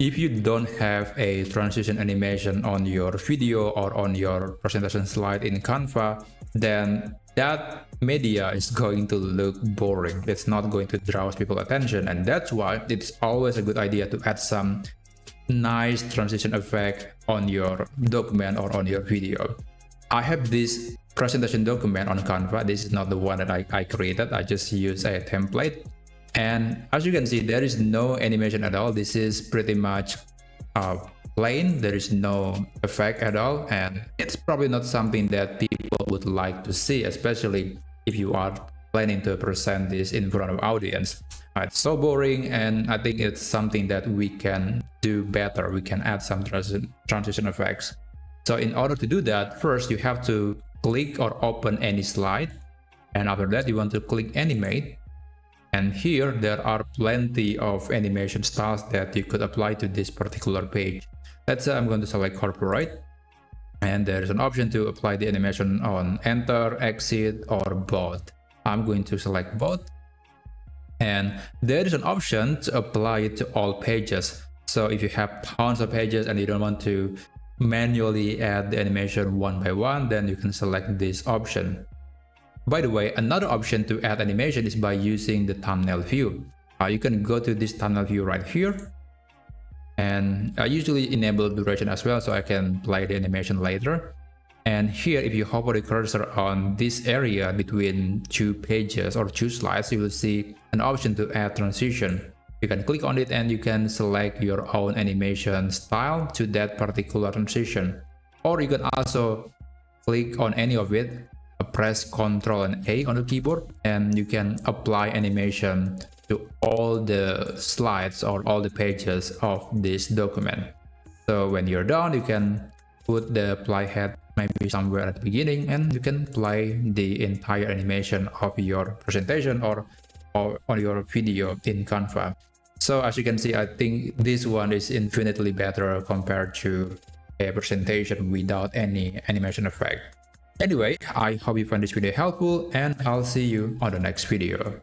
if you don't have a transition animation on your video or on your presentation slide in Canva, then that media is going to look boring. It's not going to draw people's attention, and that's why it's always a good idea to add some nice transition effect on your document or on your video. I have this presentation document on Canva. This is not the one that I created. I just use a template. And as you can see, there is no animation at all. This is pretty much plain. There is no effect at all. And it's probably not something that people would like to see, especially if you are planning to present this in front of audience. It's so boring, and I think it's something that we can do better. We can add some transition effects. So in order to do that, first you have to click or open any slide, and after that you want to click animate. And here there are plenty of animation styles that you could apply to this particular page. Let's say I'm going to select corporate, and there is an option to apply the animation on enter, exit, or both. I'm going to select both. And there is an option to apply it to all pages. So if you have tons of pages and you don't want to manually add the animation one by one, then you can select this option. By the way, another option to add animation is by using the thumbnail view. You can go to this thumbnail view right here, and I usually enable duration as well, so I can play the animation later. And here, if you hover the cursor on this area between two pages or two slides, you will see an option to add transition. You can click on it and you can select your own animation style to that particular transition. Or you can also click on any of it, press Ctrl and A on the keyboard, and you can apply animation to all the slides or all the pages of this document. So when you're done, you can put the playhead maybe somewhere at the beginning, and you can play the entire animation of your presentation or on your video in Canva. So as you can see, I think this one is infinitely better compared to a presentation without any animation effect. Anyway, I hope you find this video helpful, and I'll see you on the next video.